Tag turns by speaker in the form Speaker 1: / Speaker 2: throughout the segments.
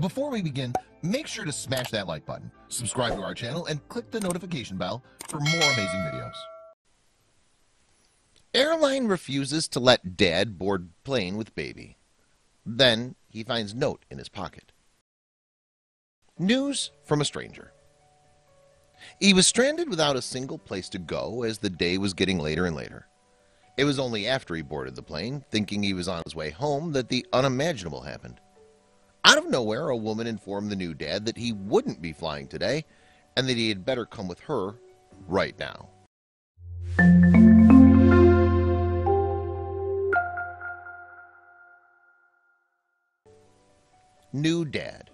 Speaker 1: Before we begin, make sure to smash that like button, subscribe to our channel, and click the notification bell for more amazing videos. Airline refuses to let dad board plane with baby. Then he finds note in his pocket. News from a stranger. He was stranded without a single place to go as the day was getting later and later. It was only after he boarded the plane, thinking he was on his way home, that the unimaginable happened. Out of nowhere, a woman informed the new dad that he wouldn't be flying today and that he had better come with her right now. New dad.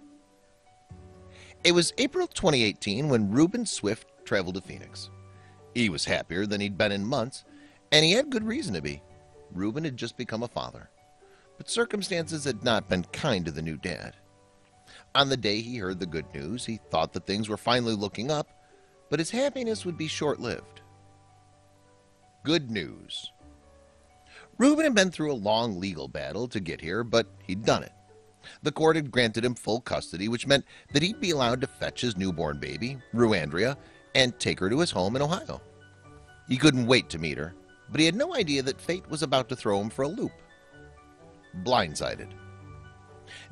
Speaker 1: It was April 2018 when Reuben Swift traveled to Phoenix. He was happier than he'd been in months, and he had good reason to be. Reuben had just become a father, but circumstances had not been kind to the new dad. On the day he heard the good news, he thought that things were finally looking up, but his happiness would be short-lived. Good news. Reuben had been through a long legal battle to get here, but he'd done it. The court had granted him full custody, which meant that he'd be allowed to fetch his newborn baby, Ruandria, and take her to his home in Ohio. He couldn't wait to meet her, but he had no idea that fate was about to throw him for a loop. Blindsided.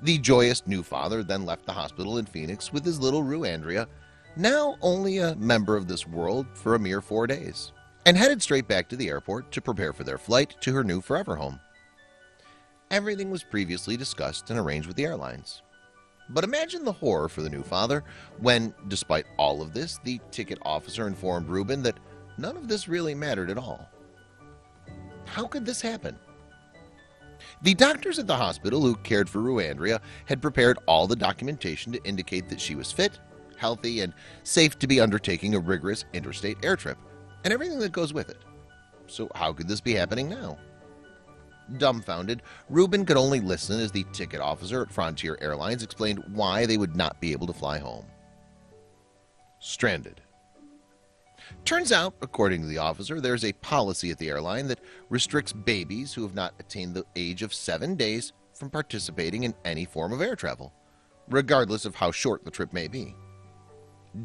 Speaker 1: The joyous new father then left the hospital in Phoenix with his little Ruandria, now only a member of this world for a mere 4 days, and headed straight back to the airport to prepare for their flight to her new forever home. Everything was previously discussed and arranged with the airlines. But imagine the horror for the new father when, despite all of this, the ticket officer informed Reuben that none of this really mattered at all. How could this happen? The doctors at the hospital who cared for Ruandria had prepared all the documentation to indicate that she was fit, healthy, and safe to be undertaking a rigorous interstate air trip, and everything that goes with it. So how could this be happening now? Dumbfounded, Reuben could only listen as the ticket officer at Frontier Airlines explained why they would not be able to fly home. Stranded. Turns out, according to the officer, there's a policy at the airline that restricts babies who have not attained the age of 7 days from participating in any form of air travel, regardless of how short the trip may be.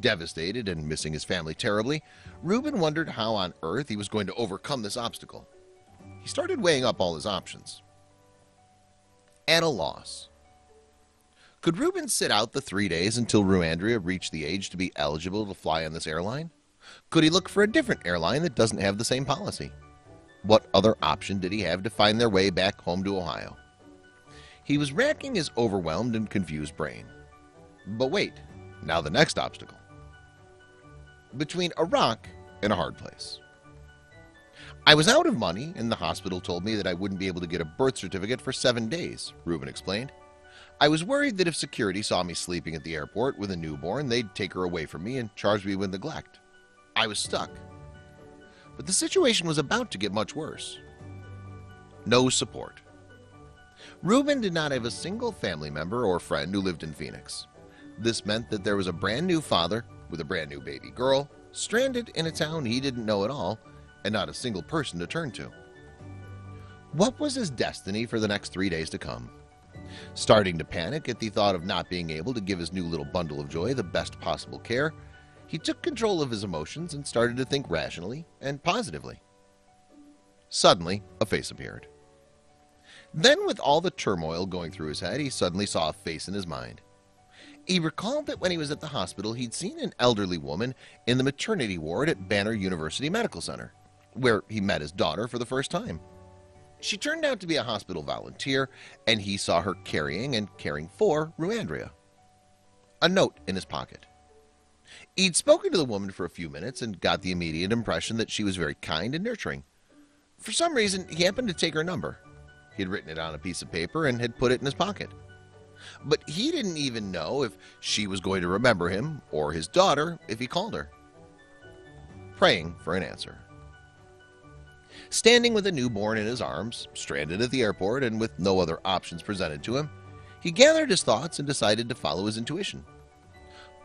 Speaker 1: Devastated and missing his family terribly, Reuben wondered how on earth he was going to overcome this obstacle. He started weighing up all his options. At a loss. Could Reuben sit out the 3 days until Ruandria reached the age to be eligible to fly on this airline? Could he look for a different airline that doesn't have the same policy? What other option did he have to find their way back home to Ohio? He was racking his overwhelmed and confused brain. But wait, now the next obstacle. Between a rock and a hard place. I was out of money, and the hospital told me that I wouldn't be able to get a birth certificate for 7 days, Reuben explained. I was worried that if security saw me sleeping at the airport with a newborn, they'd take her away from me and charge me with neglect. I was stuck. But the situation was about to get much worse. No support. Reuben did not have a single family member or friend who lived in Phoenix. This meant that there was a brand new father with a brand new baby girl, stranded in a town he didn't know at all, and not a single person to turn to. What was his destiny for the next 3 days to come? Starting to panic at the thought of not being able to give his new little bundle of joy the best possible care, he took control of his emotions and started to think rationally and positively. Suddenly, a face appeared. Then, with all the turmoil going through his head, he suddenly saw a face in his mind. He recalled that when he was at the hospital, he'd seen an elderly woman in the maternity ward at Banner University Medical Center, where he met his daughter for the first time. She turned out to be a hospital volunteer, and he saw her carrying and caring for Ruandria. A note in his pocket. He'd spoken to the woman for a few minutes and got the immediate impression that she was very kind and nurturing. For some reason, he happened to take her number. He had written it on a piece of paper and had put it in his pocket. But he didn't even know if she was going to remember him or his daughter if he called her. Praying for an answer. Standing with a newborn in his arms, stranded at the airport and with no other options presented to him, he gathered his thoughts and decided to follow his intuition.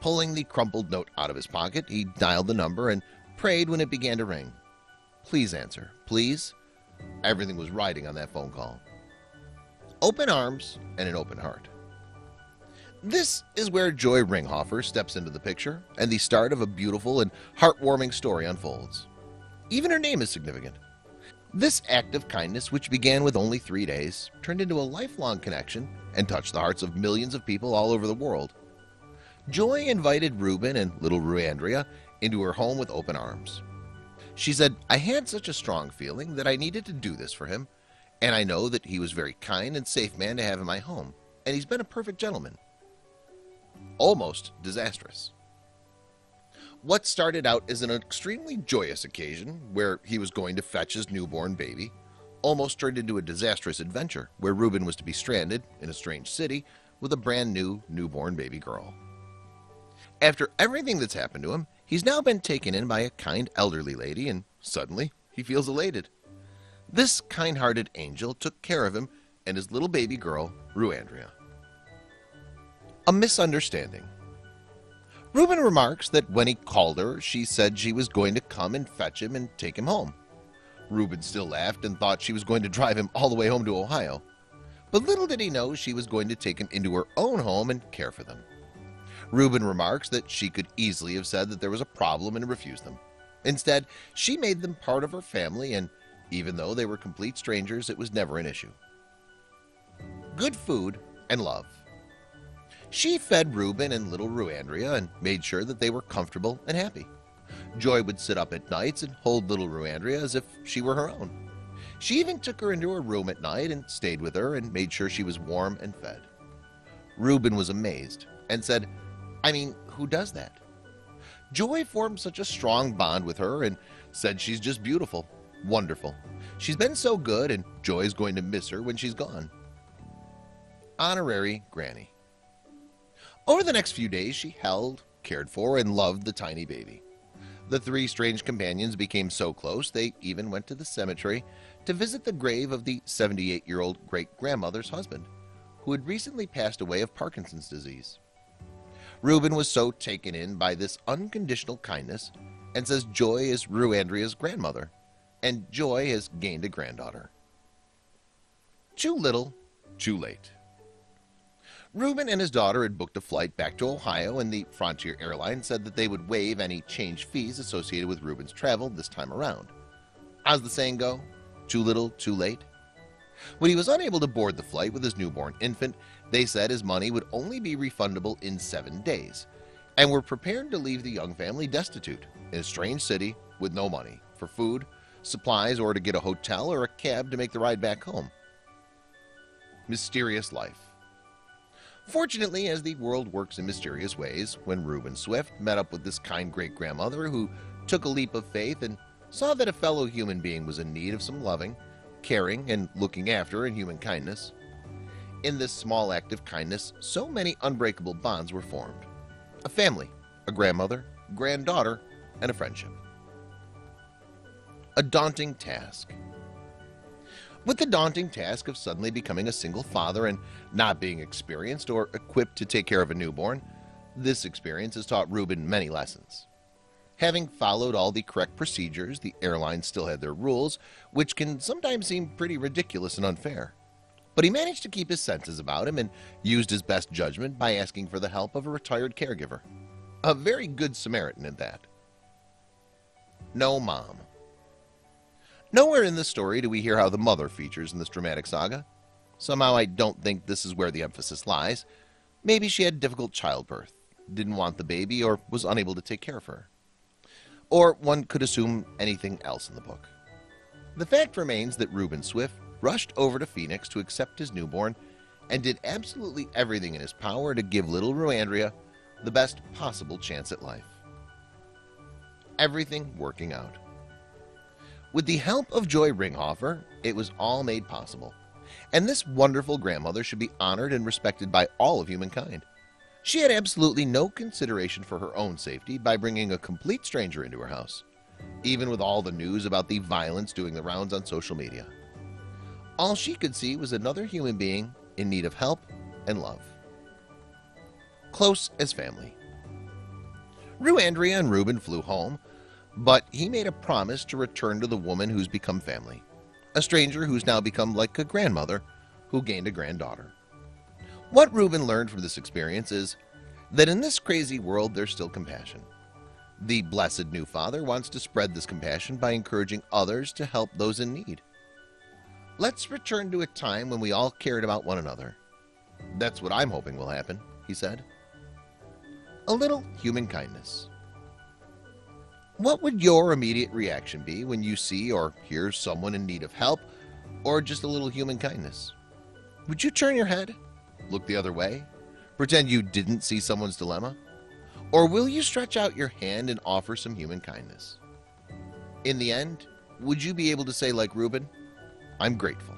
Speaker 1: Pulling the crumpled note out of his pocket, he dialed the number and prayed when it began to ring. Please answer, please. Everything was riding on that phone call. Open arms and an open heart. This is where Joy Ringhofer steps into the picture, and the start of a beautiful and heartwarming story unfolds. Even her name is significant. This act of kindness, which began with only 3 days, turned into a lifelong connection and touched the hearts of millions of people all over the world. Joy invited Reuben and little Ruandria into her home with open arms. She said, "I had such a strong feeling that I needed to do this for him, and I know that he was a very kind and safe man to have in my home, and he's been a perfect gentleman." Almost disastrous. What started out as an extremely joyous occasion where he was going to fetch his newborn baby almost turned into a disastrous adventure where Reuben was to be stranded in a strange city with a brand new newborn baby girl. After everything that's happened to him, he's now been taken in by a kind elderly lady, and suddenly he feels elated. This kind-hearted angel took care of him and his little baby girl, Ruandria. A misunderstanding. Reuben remarks that when he called her, she said she was going to come and fetch him and take him home. Reuben still laughed and thought she was going to drive him all the way home to Ohio. But little did he know she was going to take him into her own home and care for them. Reuben remarks that she could easily have said that there was a problem and refused them. Instead, she made them part of her family, and even though they were complete strangers, it was never an issue. Good food and love. She fed Reuben and little Ruandria and made sure that they were comfortable and happy. Joy would sit up at nights and hold little Ruandria as if she were her own. She even took her into her room at night and stayed with her and made sure she was warm and fed. Reuben was amazed and said, "I mean, who does that?" Joy formed such a strong bond with her and said she's just beautiful, wonderful. She's been so good, and Joy's going to miss her when she's gone. Honorary Granny. Over the next few days, she held, cared for, and loved the tiny baby. The three strange companions became so close they even went to the cemetery to visit the grave of the 78-year-old great-grandmother's husband, who had recently passed away of Parkinson's disease. Reuben was so taken in by this unconditional kindness and says Joy is Ruandria's grandmother, and Joy has gained a granddaughter. Too little, too late. Reuben and his daughter had booked a flight back to Ohio, and the Frontier airline said that they would waive any change fees associated with Reuben's travel this time around. How's the saying go? Too little, too late? When he was unable to board the flight with his newborn infant, they said his money would only be refundable in 7 days, and were prepared to leave the young family destitute in a strange city with no money for food, supplies, or to get a hotel or a cab to make the ride back home. Mysterious life. Fortunately, as the world works in mysterious ways, when Reuben Swift met up with this kind great-grandmother who took a leap of faith and saw that a fellow human being was in need of some loving, caring, and looking after in human kindness. In this small act of kindness, so many unbreakable bonds were formed. A family, a grandmother, granddaughter, and a friendship. A daunting task. With the daunting task of suddenly becoming a single father and not being experienced or equipped to take care of a newborn, this experience has taught Reuben many lessons. Having followed all the correct procedures, the airline still had their rules, which can sometimes seem pretty ridiculous and unfair. But he managed to keep his senses about him and used his best judgment by asking for the help of a retired caregiver. A very good Samaritan at that. No mom. Nowhere in this story do we hear how the mother features in this dramatic saga. Somehow I don't think this is where the emphasis lies. Maybe she had difficult childbirth, didn't want the baby, or was unable to take care of her. Or one could assume anything else in the book. The fact remains that Reuben Swift rushed over to Phoenix to accept his newborn and did absolutely everything in his power to give little Ruandria the best possible chance at life. Everything working out. With the help of Joy Ringhofer, it was all made possible, and this wonderful grandmother should be honored and respected by all of humankind. She had absolutely no consideration for her own safety by bringing a complete stranger into her house, even with all the news about the violence doing the rounds on social media. All she could see was another human being in need of help and love. Close as family. Ruandria and Reuben flew home, but he made a promise to return to the woman who's become family, a stranger who's now become like a grandmother who gained a granddaughter. What Reuben learned from this experience is that in this crazy world there's still compassion. The blessed new father wants to spread this compassion by encouraging others to help those in need. Let's return to a time when we all cared about one another. That's what I'm hoping will happen, he said. A little human kindness. What would your immediate reaction be when you see or hear someone in need of help or just a little human kindness? Would you turn your head, look the other way, pretend you didn't see someone's dilemma? Or will you stretch out your hand and offer some human kindness? In the end, would you be able to say like Reuben, I'm grateful?